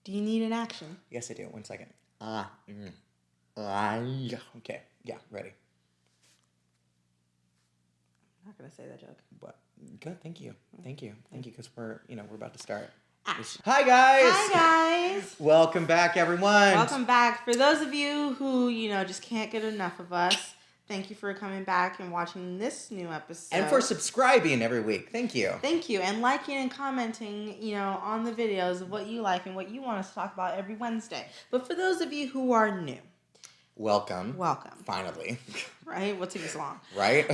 Do you need an action? Yes, I do. 1 second. Okay. Yeah, ready. I'm not going to say that joke. What? Good. Thank you. Thank you. Because we're about to start. Action. Hi, guys. Hi, guys. Welcome back, everyone. Welcome back. For those of you who, just can't get enough of us, thank you for coming back and watching this new episode. And for subscribing every week. Thank you. Thank you. And liking and commenting, on the videos of what you like and what you want us to talk about every Wednesday. But for those of you who are new, Welcome. Finally. Finally. Right? What took you so long? Right?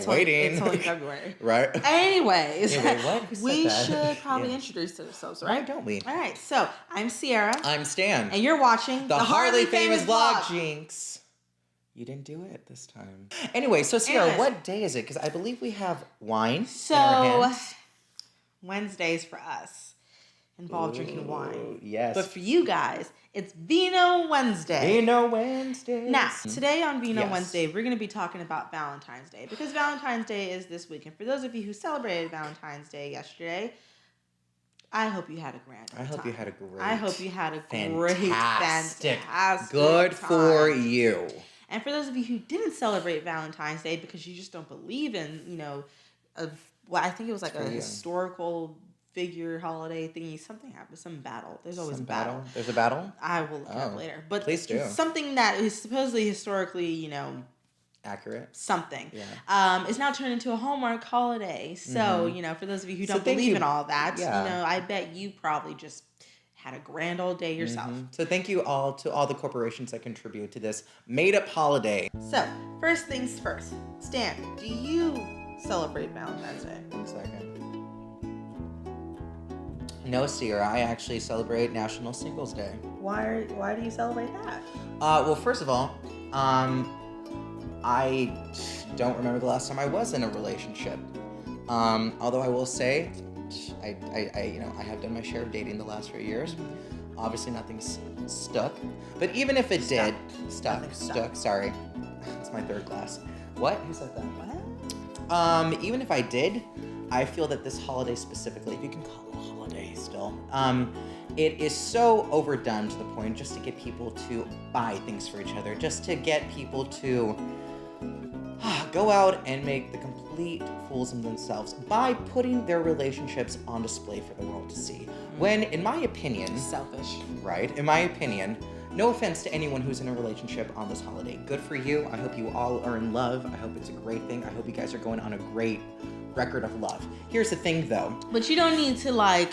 Waiting. It's only February. Right? Anyways, what? We should probably introduce ourselves, right? Why don't we? All right. So, I'm Ceirra. I'm Stan. And you're watching the Hardly Famous Vlog Jinx. You didn't do it this time. Anyway, so Ceirra, what day is it? Because I believe we have wine in our hands. Wednesdays for us involve drinking wine. Yes. But for you guys, it's Vino Wednesday. Vino Wednesday. Now, today on Vino Wednesday, we're going to be talking about Valentine's Day because Valentine's Day is this week. And for those of you who celebrated Valentine's Day yesterday, I hope you had a grand time. I hope you had a great, fantastic good time. For you. And for those of you who didn't celebrate Valentine's Day because you just don't believe in, I think it was like a historical figure holiday thingy. Something happened. Some battle. There's always a battle. There's a battle? I will look it up later. But please do. Something that is supposedly historically, accurate. Something. Yeah. Is now turned into a Hallmark holiday. So, for those of you who don't believe in all that, I bet you probably just had a grand old day yourself. So thank you all to all the corporations that contribute to this made-up holiday. So, first things first. Stan, do you celebrate Valentine's Day? 1 second. No, Ceirra, I actually celebrate National Singles Day. Why do you celebrate that? Well, first of all, I don't remember the last time I was in a relationship. Although I will say, I have done my share of dating the last few years. Obviously, nothing's stuck. But even if it did, stuck. Sorry, it's my third glass. What? Who said that? What? Even if I did, I feel that this holiday specifically, if you can call it a holiday still, it is so overdone to the point just to get people to buy things for each other, just to get people to go out and make the complete fools of themselves by putting their relationships on display for the world to see. When, in my opinion... Selfish. Right? In my opinion, no offense to anyone who's in a relationship on this holiday. Good for you. I hope you all are in love. I hope it's a great thing. I hope you guys are going on a great record of love. Here's the thing, though. But you don't need to,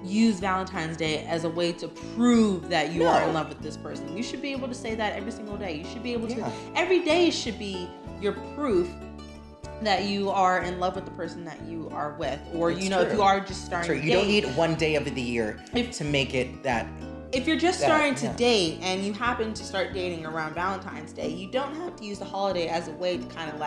use Valentine's Day as a way to prove that you are in love with this person. You should be able to say that every single day. You should be able to... Every day should be your proof that you are in love with the person that you are with. Or, if you are just starting to date. You don't need one day of the year to make it that... If you're just starting to date and you happen to start dating around Valentine's Day, you don't have to use the holiday as a way to kind of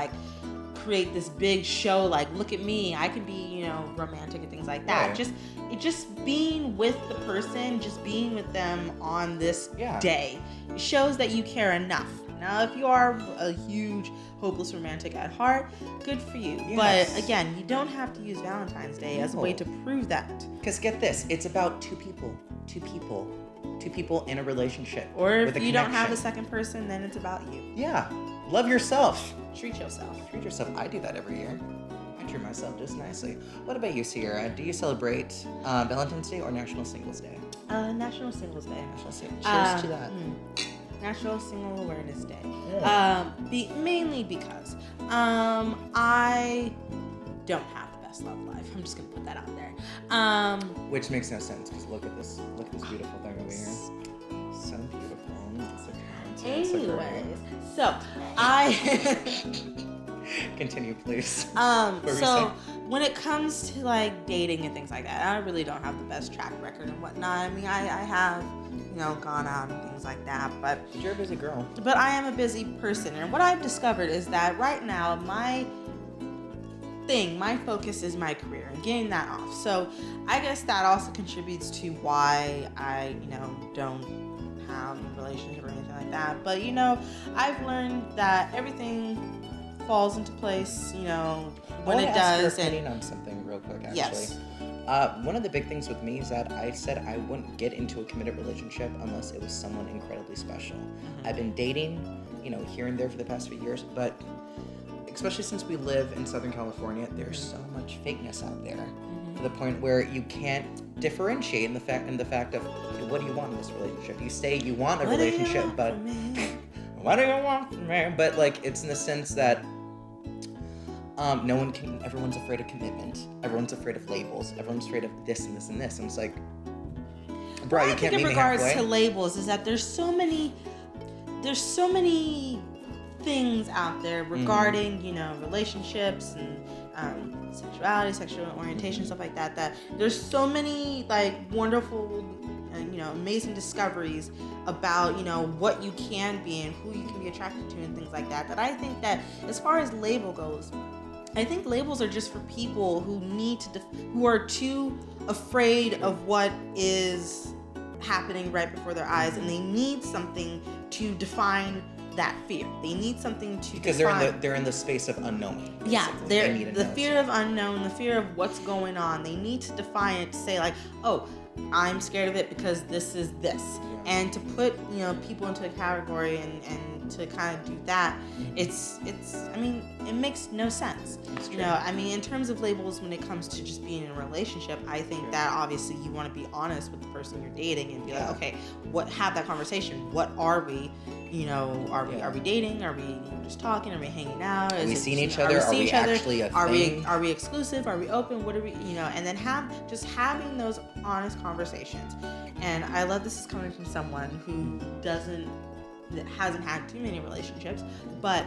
create this big show, look at me, I can be, romantic and things like that. Right. Just being with the person, just being with them on this day shows that you care enough. Now, if you are a huge, hopeless romantic at heart, good for you. Yes. But again, you don't have to use Valentine's Day as a way to prove that. Because get this, it's about two people in a relationship. Or if you don't have a second person, then it's about you. Yeah. Love yourself. Treat yourself. I do that every year. I treat myself just nicely. What about you, Ceirra? Do you celebrate Valentine's Day or National Singles Day? National Singles Day. Cheers to that. National Single Awareness Day. Yeah. Mainly because I don't have the best love life. I'm just gonna put that out there. Which makes no sense because look at this beautiful thing over here. So beautiful. Anyways, so I continue, please. So when it comes to dating and things like that, I really don't have the best track record and whatnot. I mean, I have gone out and things like that, but you're a busy girl. But I am a busy person, and what I've discovered is that right now my focus is my career and getting that off. So I guess that also contributes to why I don't have a relationship or anything like that. But I've learned that everything falls into place when it does. Your opinion on something real quick, actually. Yes. One of the big things with me is that I said I wouldn't get into a committed relationship unless it was someone incredibly special. I've been dating, here and there for the past few years, but especially since we live in Southern California, there's so much fakeness out there to the point where you can't differentiate in the fact of, okay, what do you want in this relationship? You say you want a relationship, but what do you want from me? But like, it's in the sense that everyone's afraid of commitment. Everyone's afraid of labels. Everyone's afraid of this and this and this. And it's like, bro, you can't meet me halfway. In regards to labels, is that there's so many things out there regarding, relationships and sexuality, sexual orientation, stuff like that, that there's so many like wonderful, amazing discoveries about, what you can be and who you can be attracted to and things like that, that I think that as far as label goes, I think labels are just for people who who are too afraid of what is happening right before their eyes, and they need something to define that fear. They need something to because define. they're in the space of unknowing. Yeah, they're the fear of unknown, the fear of what's going on. They need to define it, to say like, oh, I'm scared of it because this is this. Yeah. And to put, people into a category and to kind of do that, it's it makes no sense. In terms of labels, when it comes to just being in a relationship, I think that obviously you want to be honest with the person you're dating and be like, okay, have that conversation. What are we? Are we dating? Are we just talking? Are we hanging out? Are we seeing each other? Are we actually a thing? Are we exclusive? Are we open? What are we? And then having those honest conversations. And I love this is coming from someone who hasn't had too many relationships, but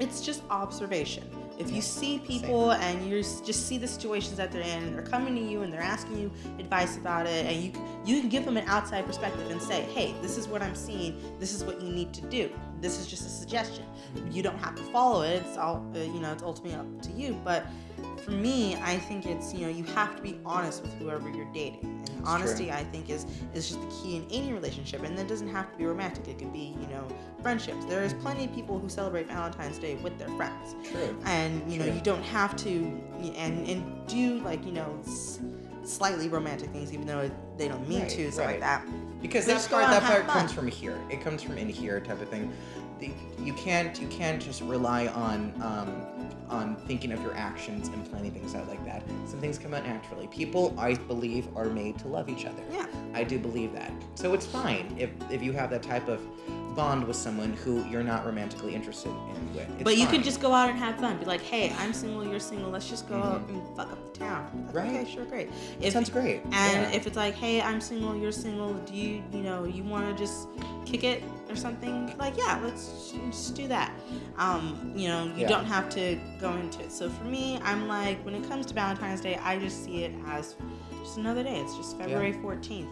it's just observation. If you see people and you just see the situations that they're in, and they're coming to you and they're asking you advice about it, and you can give them an outside perspective and say, hey, this is what I'm seeing. This is what you need to do. This is just a suggestion. You don't have to follow it. It's all, it's ultimately up to you. But for me, I think it's, you have to be honest with whoever you're dating. And honesty, I think, is just the key in any relationship. And it doesn't have to be romantic. It could be, friendships. There is plenty of people who celebrate Valentine's Day with their friends. True. And, you don't have to, and do, like, slightly romantic things, even though they don't mean to, stuff like that. Because that part comes from here. It comes from in here type of thing. You can't just rely on thinking of your actions and planning things out like that. Some things come out naturally. People, I believe, are made to love each other. Yeah. I do believe that. So it's fine if you have that type of bond with someone who you're not romantically interested in with. It's but you fine. could just go out and have fun. Be like, hey, I'm single, you're single. Let's just go out and fuck up the town. Like, okay, sure, great. Sounds great. And if it's like, hey, I'm single, you're single. Do you want to just kick it or something? Like, yeah, let's just do that. You don't have to go into it. So for me, I'm like, when it comes to Valentine's Day, I just see it as just another day. It's just February 14th.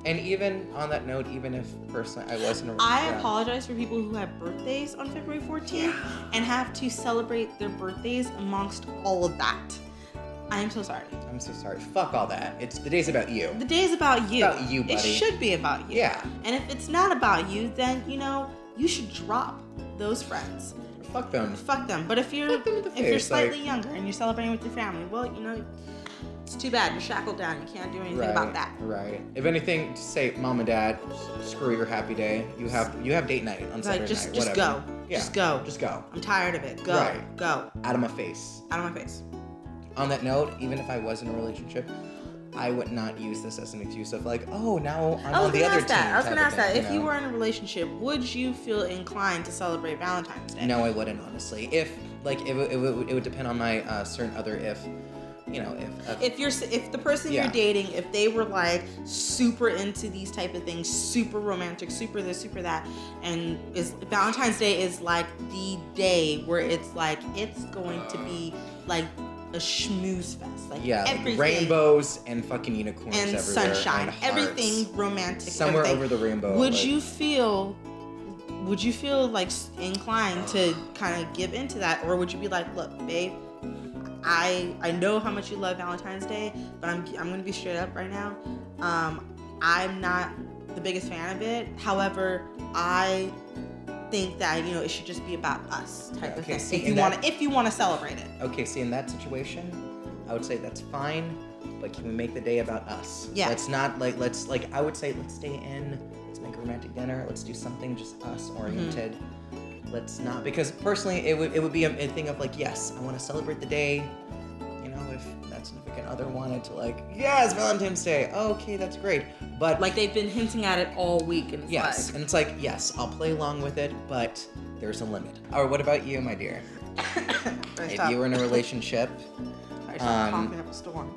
And even on that note, even if personally I wasn't I apologize for people who have birthdays on February 14th and have to celebrate their birthdays amongst all of that. I am so sorry. I'm so sorry. Fuck all that. The day's about you. The day's about you. It's about you, buddy. It should be about you. Yeah. And if it's not about you, then, you should drop those friends. Fuck them. Fuck them. But if you're slightly younger and you're celebrating with your family, well, it's too bad. You're shackled down. You can't do anything about that. Right. If anything, just say, Mom and Dad, screw your happy day. You have date night on Saturday night. Just whatever. Go. Yeah. Just go. I'm tired of it. Go. Right. Go. Out of my face. On that note, even if I was in a relationship, I would not use this as an excuse of like, oh, now I'm on the other team. I was going to ask that. If you were in a relationship, would you feel inclined to celebrate Valentine's Day? No, I wouldn't, honestly. It would depend on my certain other if the person you're dating, if they were like super into these type of things, super romantic, super this, super that, and Valentine's Day is like the day where it's like it's going to be like a schmooze fest, like everything, like rainbows and fucking unicorns and everywhere, sunshine, and everything romantic, somewhere everything. Over the rainbow. Would you feel like inclined to kind of give into that, or would you be like, look, babe, I know how much you love Valentine's Day, but I'm gonna be straight up right now. I'm not the biggest fan of it. However, I think that it should just be about us type of thing. If you want to celebrate it. Okay, see, in that situation, I would say that's fine. but can we make the day about us? Yeah. Let's not I would say let's stay in. Let's make a romantic dinner. Let's do something just us oriented. Mm-hmm. Let's not, because personally it would be a thing of like, yes, I want to celebrate the day. You know, if that significant other wanted to like, yes, Valentine's Day. Oh, okay, that's great. But like they've been hinting at it all week, and it's yes, like, and it's like, yes, I'll play along with it, but there's a limit. Or what about you, my dear? If you were in a relationship, coughing up a storm.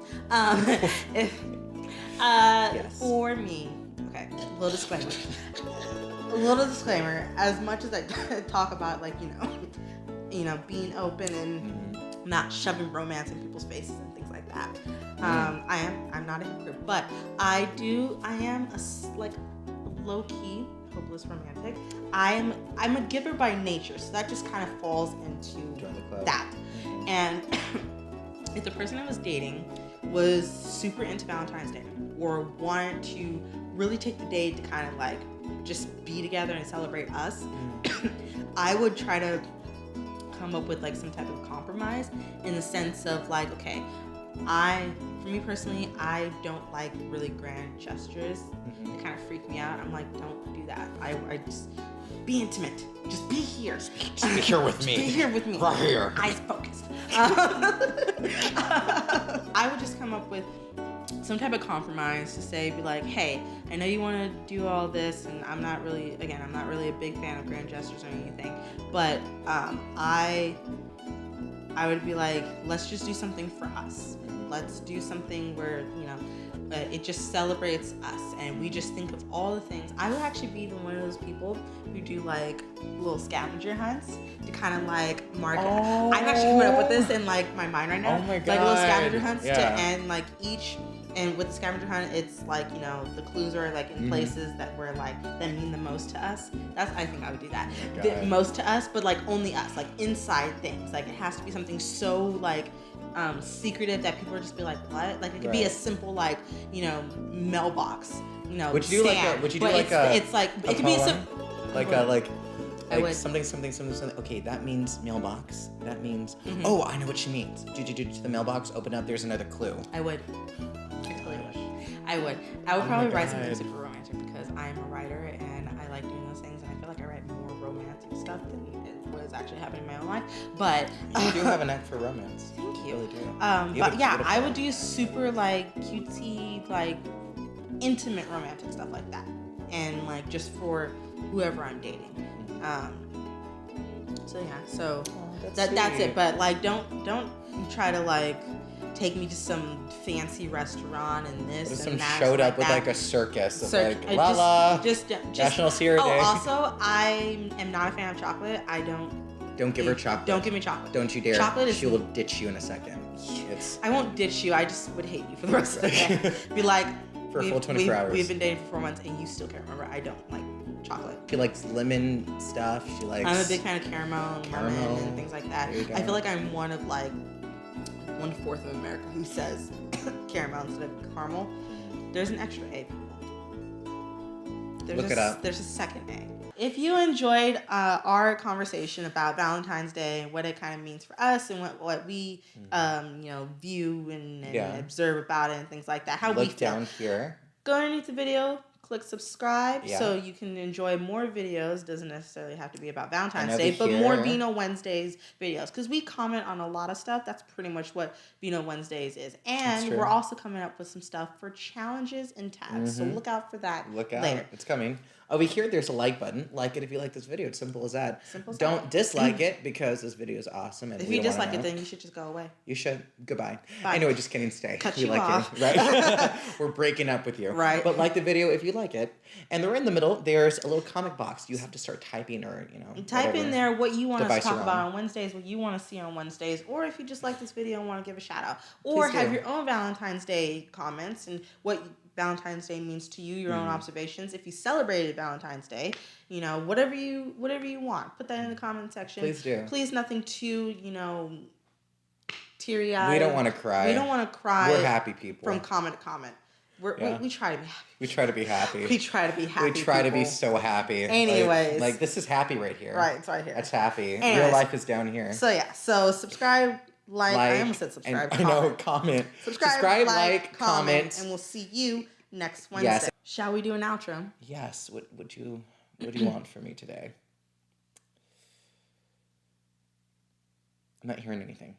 Yes. For me, okay, a little disclaimer. As much as I talk about, like, you know, being open and not shoving romance in people's faces and things like that, I'm not a hypocrite, but I am a low key hopeless romantic. I'm a giver by nature, so that just kind of falls into that. And if the person I was dating was super into Valentine's Day or wanted to really take the day to kind of like just be together and celebrate us, I would try to come up with like some type of compromise in the sense of like, okay, for me personally, I don't like really grand gestures. They kind of freak me out. I'm like, don't do that. I just be intimate. Just be here. Just be here with me. Be here with me. Right here. Eyes focused. I would just come up with some type of compromise to say, be like, hey, I know you want to do all this, and I'm not really a big fan of grand gestures or anything, but I would be like, let's just do something for us. Let's do something where, it just celebrates us, and we just think of all the things. I would actually be one of those people who do like little scavenger hunts to kind of like mark it. I'm actually coming up with this in like my mind right now. Oh my God. Like little scavenger hunts to end like each. And with the scavenger hunt, it's like, the clues are like in places that were like, that mean the most to us. I think I would do that. The most to us, but like only us, like inside things. Like it has to be something so like secretive that people would just be like, what? Like it could be a simple like, mailbox, Would you do stand. It's like, it could be a something. Okay, that means mailbox. That means, oh, I know what she means. Do to the mailbox, open up, there's another clue. I would. I would probably write something super romantic because I'm a writer and I like doing those things, and I feel like I write more romantic stuff than what is actually happening in my own life. But you do have a knack for romance. Thank you. You really do. But yeah, I would do super like cutesy, like intimate romantic stuff like that, and like just for whoever I'm dating. So that's it. But like, don't try to like take me to some fancy restaurant and this and some that. Showed up with like a circus of like just National Ceirra Day. Also, I am not a fan of chocolate. Don't give her chocolate. Don't give me chocolate. Don't you dare. Chocolate she will ditch you in a second. I won't ditch you. I just would hate you for the rest of the day. Be like, for a full 24 hours. We've been dating for 4 months and you still can't remember. I don't like chocolate. She likes lemon stuff. I'm a big fan of caramel and lemon and things like that. I feel like I'm one of like 1/4 of America who says caramel instead of caramel. There's an extra A. Look it up. There's a second A. If you enjoyed our conversation about Valentine's Day and what it kind of means for us and what we view and observe about it and things like that, how we feel. Down here. Go underneath the video. Click subscribe so you can enjoy more videos. Doesn't necessarily have to be about Valentine's Day, but more Vino Wednesdays videos, because we comment on a lot of stuff. That's pretty much what Vino Wednesdays is. And we're also coming up with some stuff for challenges and tags. So look out for that later. It's coming. Over here, there's a like button. Like it if you like this video. It's simple as that. Don't dislike it because this video is awesome. And if you dislike it, then you should just go away. You should. Goodbye. Bye. Anyway, just kidding. Stay. Cut we you like off. It, right? We're breaking up with you. Right. But like the video if you like it. And right in the middle, there's a little comic box. You have to start typing or, type in there what you want us to talk about on Wednesdays, what you want to see on Wednesdays, or if you just like this video and want to give a shout out. Or have your own Valentine's Day comments and what Valentine's Day means to you, your own observations. If you celebrated Valentine's Day, whatever you want, put that in the comment section. Please do. Please, nothing too, teary-eyed. We don't want to cry. We're happy people. From comment to comment. We try to be happy. We try to be happy. We try to be happy. We try to be so happy. Anyways. Like this is happy right here. Right, it's right here. That's happy. Anyways. Real life is down here. So subscribe, I almost said subscribe. I know, comment. Subscribe, like, comment, and we'll see you next Wednesday. Yes. Shall we do an outro? Yes. What do you want from me today? I'm not hearing anything.